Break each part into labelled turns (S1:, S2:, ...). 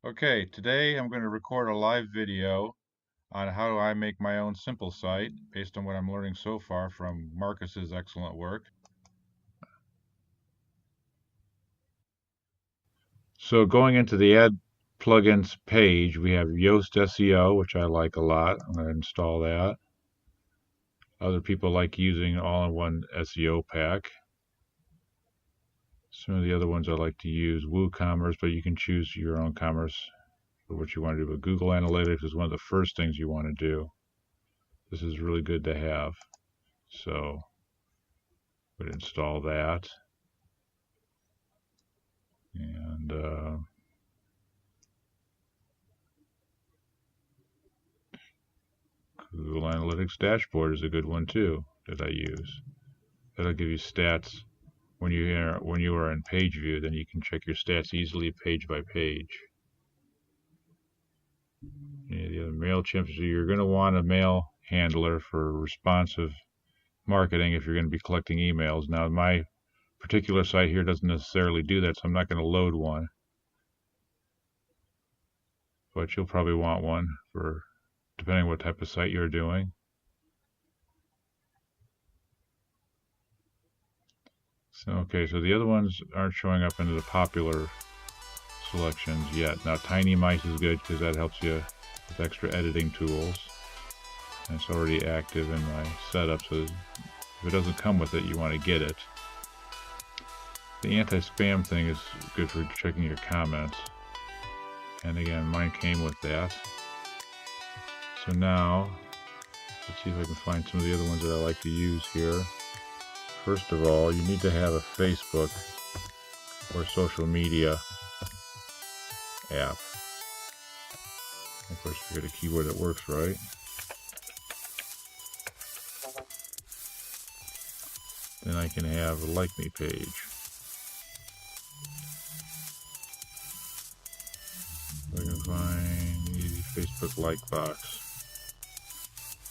S1: Okay, today I'm going to record a live video on how I make my own simple site based on what I'm learning so far from Markus's excellent work. So going into the Add Plugins page, we have Yoast SEO, which I like a lot. I'm going to install that. Other people like using all-in-one SEO pack. Some of the other ones I like to use WooCommerce, but you can choose your own commerce for what you want to do. But Google Analytics is one of the first things you want to do. This is really good to have. So would install that, and Google Analytics dashboard is a good one too that I use. That'll give you stats when you are in page view. Then you can check your stats easily page by page. The other MailChimp, so you're going to want a mail handler for responsive marketing if you're going to be collecting emails. Now my particular site here doesn't necessarily do that, so I'm not going to load one, but you'll probably want one for depending on what type of site you're doing. So, okay, so the other ones aren't showing up into the popular selections yet. Now Tiny Mice is good because that helps you with extra editing tools. And it's already active in my setup, so if it doesn't come with it, you want to get it. The anti-spam thing is good for checking your comments. And again, mine came with that. So now, let's see if I can find some of the other ones that I like to use here. First of all, you need to have a Facebook or social media app. Of course, you get a keyword that works right. Then I can have a Like Me page. I can find easy Facebook like box.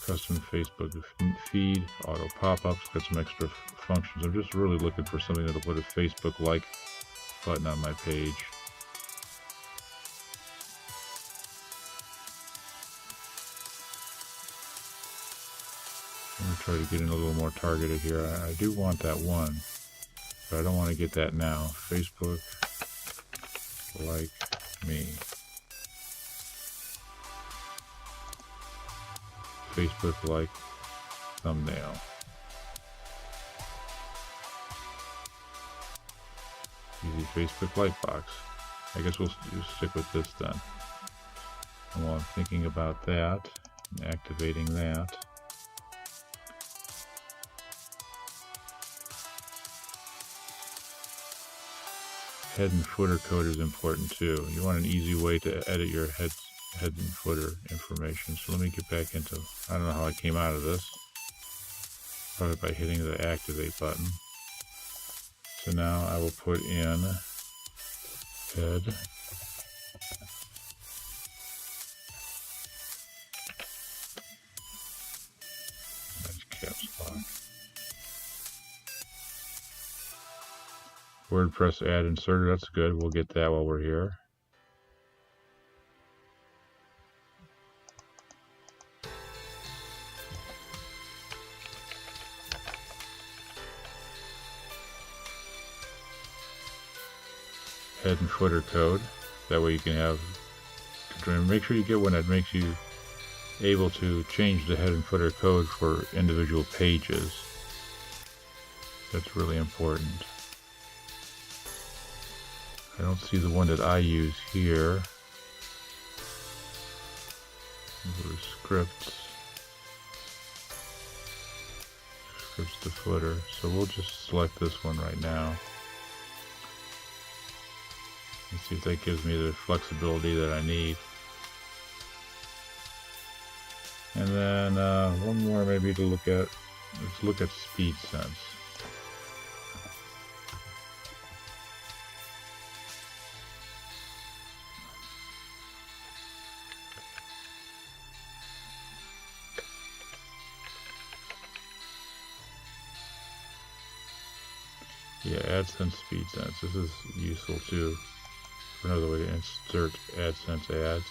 S1: Custom Facebook feed, auto pop-ups, got some extra functions. I'm just really looking for something that'll put a Facebook like button on my page. I'm going to try to get in a little more targeted here. I do want that one, but I don't want to get that now. Facebook like me. Facebook like thumbnail. Easy Facebook like box. I guess we'll stick with this then. And while I'm thinking about that and activating that, head and footer code is important too. You want an easy way to edit your head and footer information. So let me get back into, I don't know how I came out of this. Probably by hitting the activate button. So now I will put in head that's caps lock. WordPress add inserter, that's good. We'll get that while we're here. Head and footer code. That way you can have, make sure you get one that makes you able to change the head and footer code for individual pages. That's really important. I don't see the one that I use here. Go to scripts. Scripts to footer. So we'll just select this one right now. And see if that gives me the flexibility that I need. And then one more maybe to look at. Let's look at speed sense. Yeah, AdSense speed sense. This is useful too for another way to insert AdSense ads.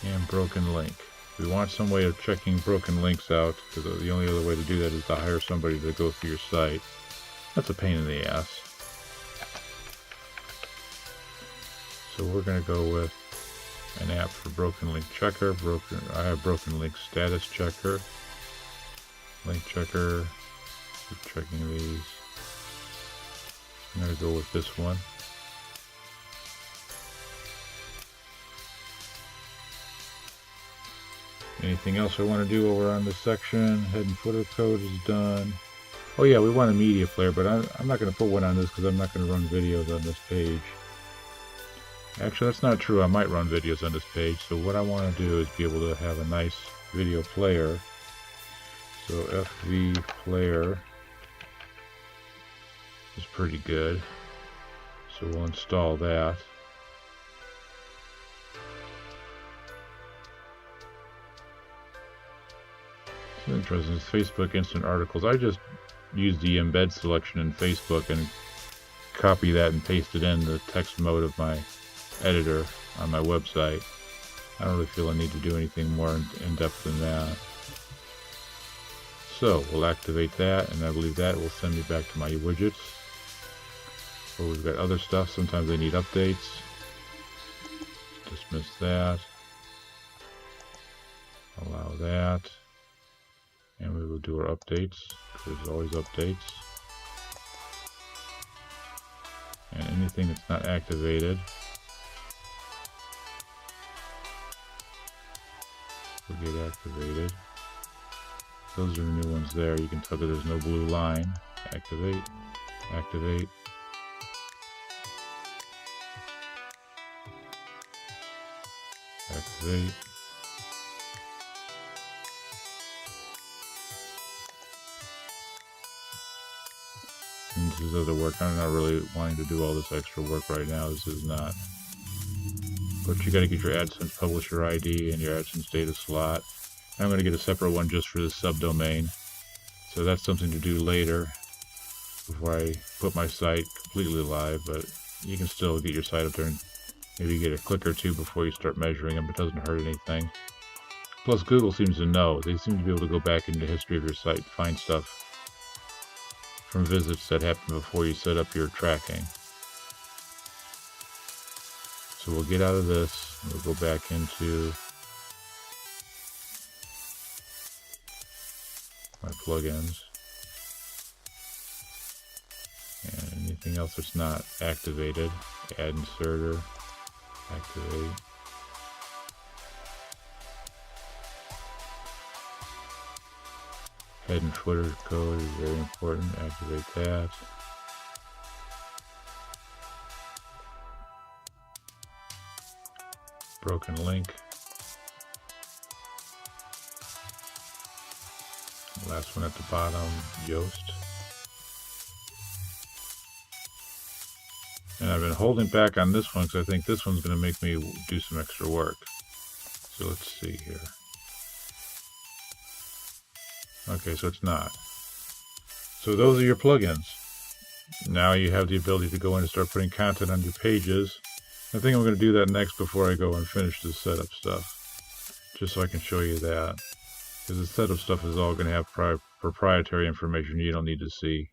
S1: And broken link. We want some way of checking broken links out, because the only other way to do that is to hire somebody to go through your site. That's a pain in the ass. So we're going to go with an app for broken link checker. I have broken link status checker. Link checker. Keep checking these. I'm going to go with this one. Anything else I want to do over on this section? Head and footer code is done. Oh yeah, we want a media player, but I'm not going to put one on this because I'm not going to run videos on this page. Actually, that's not true. I might run videos on this page. So what I want to do is be able to have a nice video player. So FV player is pretty good. So we'll install that. It's interesting. It's Facebook Instant Articles. I just use the embed selection in Facebook and copy that and paste it in the text mode of my editor on my website. I don't really feel a need to do anything more in depth than that. So we'll activate that, and I believe that will send me back to my widgets. Where we've got other stuff. Sometimes they need updates. Dismiss that. Allow that. And we will do our updates, because there's always updates. And anything that's not activated will get activated. Those are the new ones there. You can tell that there's no blue line. Activate, activate. Activate. And this is other work. I'm not really wanting to do all this extra work right now. This is not. But you got to get your AdSense publisher ID and your AdSense data slot. I'm going to get a separate one just for this subdomain. So that's something to do later before I put my site completely live. But you can still get your site up there and maybe get a click or two before you start measuring them. It doesn't hurt anything. Plus, Google seems to know. They seem to be able to go back into the history of your site and find stuff from visits that happened before you set up your tracking. So we'll get out of this, and we'll go back into my plugins. And anything else that's not activated, add inserter, activate. Head and footer code is very important. Activate that. Broken link. Last one at the bottom, Yoast. And I've been holding back on this one because I think this one's going to make me do some extra work. So let's see here. Okay, so it's not. So those are your plugins. Now you have the ability to go in and start putting content on your pages. I think I'm going to do that next before I go and finish the setup stuff. Just so I can show you that. Because the setup stuff is all going to have proprietary information you don't need to see.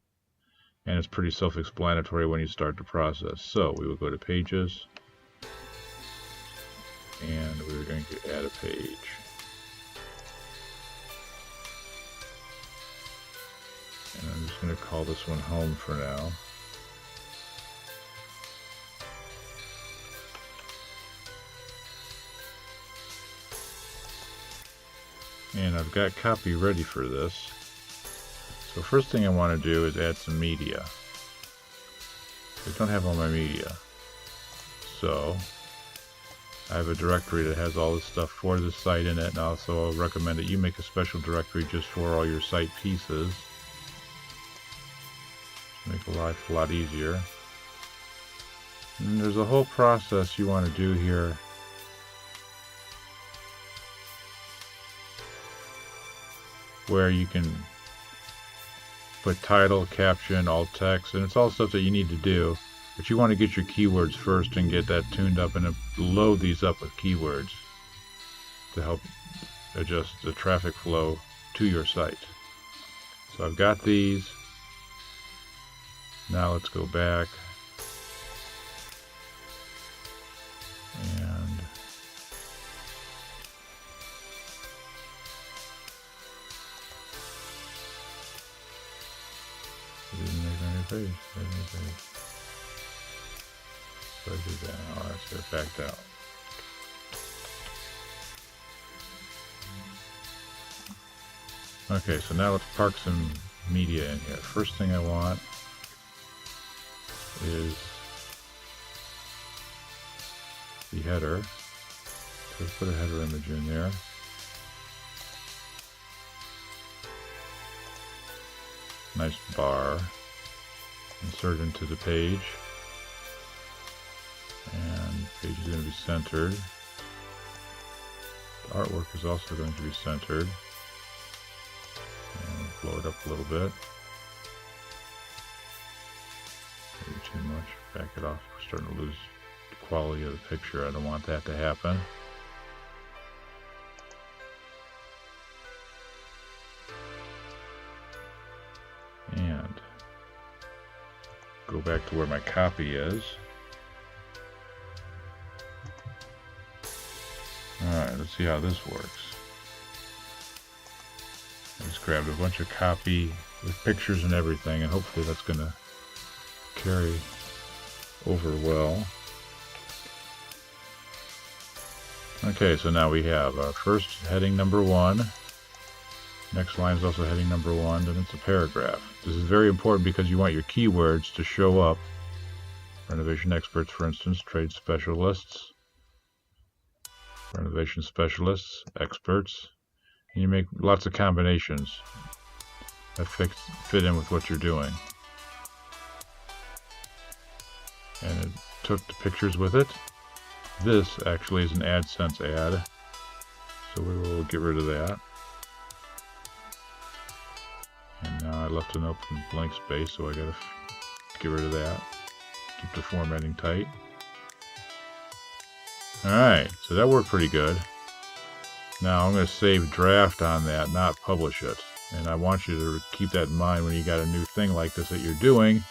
S1: And it's pretty self-explanatory when you start the process. So we will go to Pages. And we're going to add a page. And I'm just going to call this one Home for now. And I've got copy ready for this. So first thing I want to do is add some media. I don't have all my media. So I have a directory that has all this stuff for this site in it, and also I'll recommend that you make a special directory just for all your site pieces. Make life a lot easier. And there's a whole process you want to do here. Where you can put title, caption, alt text, and it's all stuff that you need to do. But you want to get your keywords first and get that tuned up and load these up with keywords to help adjust the traffic flow to your site. So I've got these. Now let's go back and didn't make any page. So I did that. Oh, that's it backed out. Okay, so now let's park some media in here. First thing I want is the header. So let's put a header image in there. Nice bar. Insert into the page. And the page is going to be centered. The artwork is also going to be centered. And blow it up a little bit. Maybe too much. Back it off. We're starting to lose the quality of the picture. I don't want that to happen. And go back to where my copy is. Alright, let's see how this works. I just grabbed a bunch of copy with pictures and everything, and hopefully that's going to carry over well. Okay, so now we have our first heading number 1. Next line is also heading number 1, then it's a paragraph. This is very important because you want your keywords to show up. Renovation experts, for instance, trade specialists, renovation specialists, experts. And you make lots of combinations that fit in with what you're doing. And it took the pictures with it. This actually is an AdSense ad, so we will get rid of that. And now I left an open blank space, so I gotta get rid of that. Keep the formatting tight. Alright, so that worked pretty good. Now I'm going to save draft on that, not publish it. And I want you to keep that in mind when you got a new thing like this that you're doing.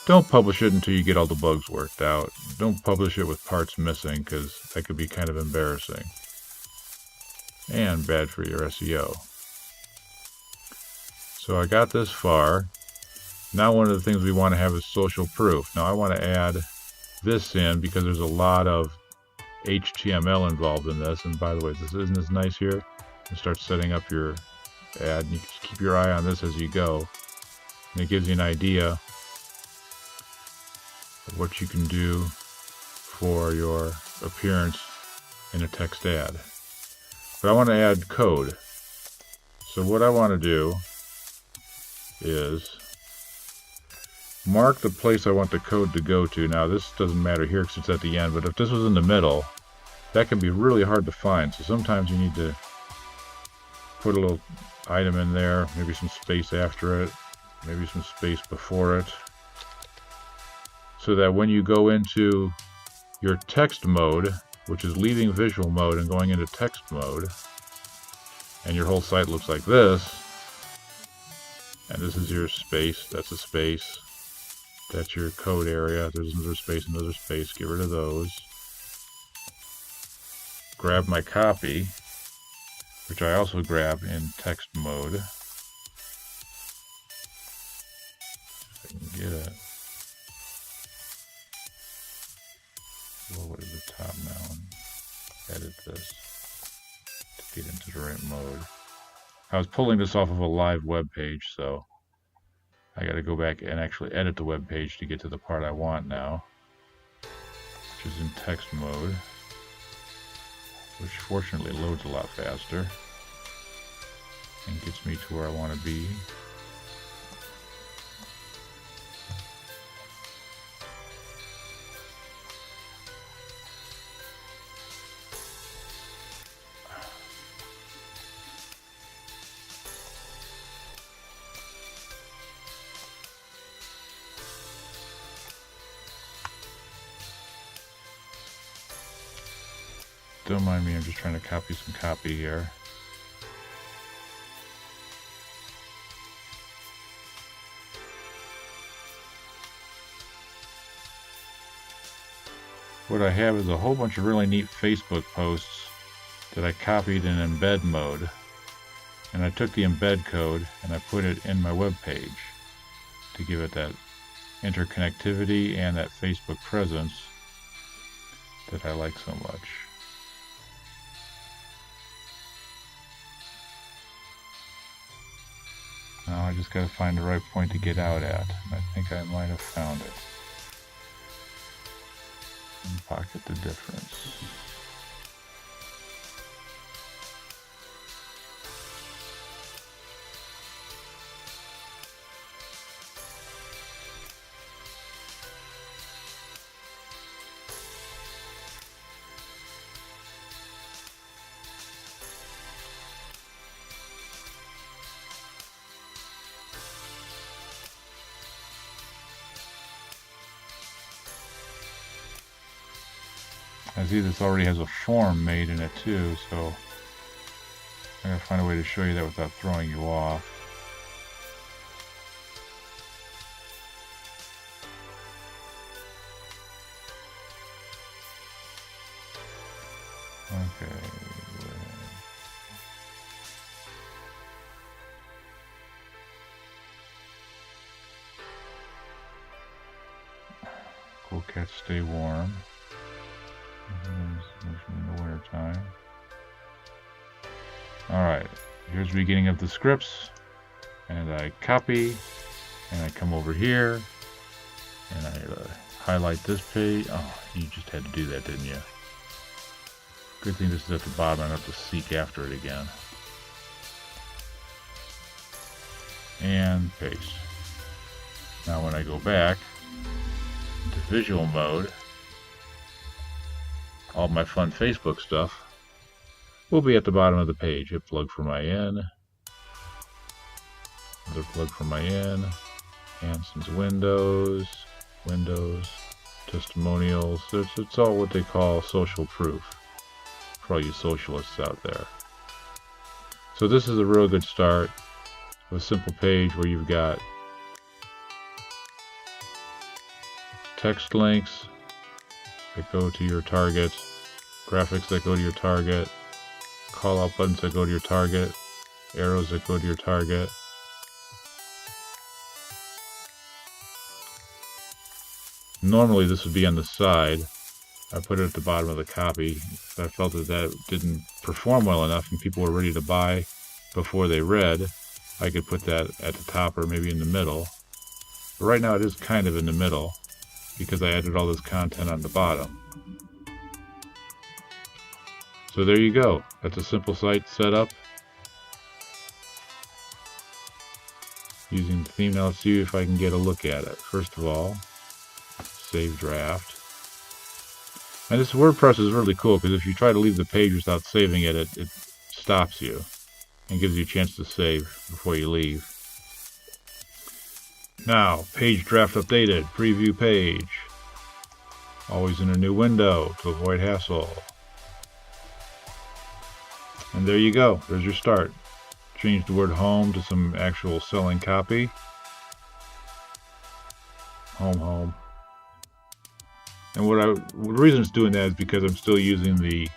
S1: Don't publish it until you get all the bugs worked out. Don't publish it with parts missing, because that could be kind of embarrassing. And bad for your SEO. So I got this far. Now one of the things we want to have is social proof. Now I want to add this in because there's a lot of HTML involved in this. And by the way, isn't this nice here? You start setting up your ad, and you just keep your eye on this as you go. And it gives you an idea of what you can do for your appearance in a text ad. But I want to add code. So what I want to do is mark the place I want the code to go to. Now this doesn't matter here because it's at the end, but if this was in the middle, that can be really hard to find. So sometimes you need to put a little item in there, maybe some space after it, maybe some space before it, so that when you go into your text mode, which is leaving visual mode and going into text mode, and your whole site looks like this, and this is your space, that's a space, that's your code area, there's another space, get rid of those. Grab my copy, which I also grab in text mode. If I can get it. Lower to the top now and edit this to get into the right mode. I was pulling this off of a live web page, so I got to go back and actually edit the web page to get to the part I want now, which is in text mode, which fortunately loads a lot faster and gets me to where I want to be. Don't mind me, I'm just trying to copy some copy here. What I have is a whole bunch of really neat Facebook posts that I copied in embed mode. And I took the embed code and I put it in my web page to give it that interconnectivity and that Facebook presence that I like so much. Now I just got to find the right point to get out at. And I think I might have found it. And pocket the difference. I see this already has a form made in it too, so I'm going to find a way to show you that without throwing you off. Okay. Cool cats stay warm. In the winter time. Alright, here's the beginning of the scripts, and I copy, and I come over here, and I highlight this page. Oh, you just had to do that, didn't you? Good thing this is at the bottom, I don't have to seek after it again. And paste. Now when I go back into visual mode, all my fun Facebook stuff will be at the bottom of the page. A plug for my in, another plug for my in, Hanson's Windows, testimonials. It's all what they call social proof for all you socialists out there. So this is a real good start of a simple page where you've got text links that go to your target, graphics that go to your target, call out buttons that go to your target, arrows that go to your target. Normally this would be on the side. I put it at the bottom of the copy. If I felt that didn't perform well enough and people were ready to buy before they read, I could put that at the top or maybe in the middle. But right now it is kind of in the middle, because I added all this content on the bottom. So there you go. That's a simple site setup using the theme. Now let's see if I can get a look at it. First of all, save draft. And this WordPress is really cool because if you try to leave the page without saving it, it stops you and gives you a chance to save before you leave. Now, page draft updated, preview page. Always in a new window to avoid hassle. And there you go, there's your start. Change the word home to some actual selling copy. Home. And the reason it's doing that is because I'm still using the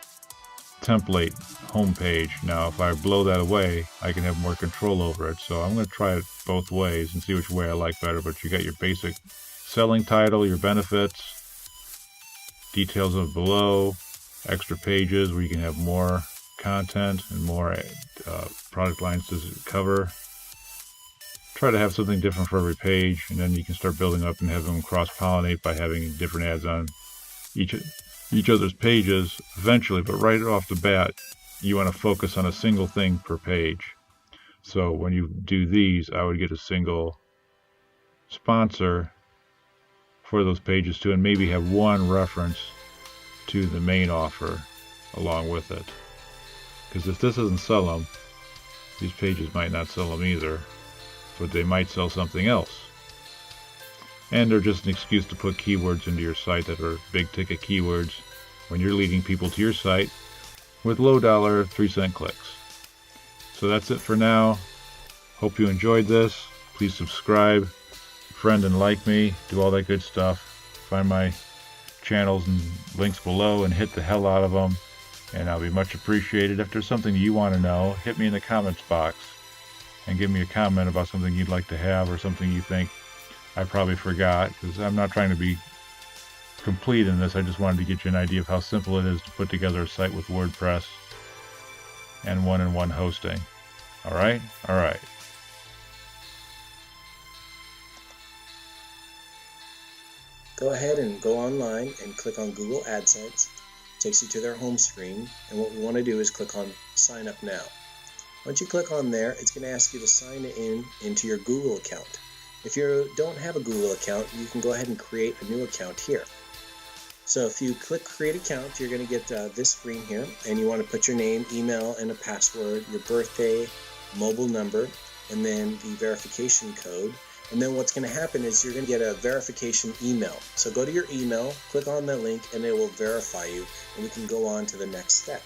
S1: template home page. Now if I blow that away, I can have more control over it. So I'm going to try it both ways and see which way I like better. But you got your basic selling title, your benefits, details of below, extra pages where you can have more content and more product lines to cover. Try to have something different for every page, and then you can start building up and have them cross-pollinate by having different ads on each other's pages eventually. But right off the bat, you want to focus on a single thing per page. So when you do these, I would get a single sponsor for those pages too, and maybe have one reference to the main offer along with it. Because if this doesn't sell them, these pages might not sell them either, but they might sell something else. And they're just an excuse to put keywords into your site that are big ticket keywords when you're leading people to your site with low dollar 3-cent clicks. So that's it for now. Hope you enjoyed this. Please subscribe, friend and like me, do all that good stuff. Find my channels and links below and hit the hell out of them, and I'll be much appreciated. If there's something you want to know, hit me in the comments box and give me a comment about something you'd like to have or something you think I probably forgot, because I'm not trying to be complete in this. I just wanted to get you an idea of how simple it is to put together a site with WordPress and one-in-one hosting. All right?
S2: Go ahead and go online and click on Google AdSense. It takes you to their home screen, and what we want to do is click on Sign Up Now. Once you click on there, it's going to ask you to sign in into your Google account. If you don't have a Google account, you can go ahead and create a new account here. So if you click Create Account, you're going to get this screen here, and you want to put your name, email, and a password, your birthday, mobile number, and then the verification code. And then what's going to happen is you're going to get a verification email. So go to your email, click on the link, and it will verify you, and we can go on to the next step.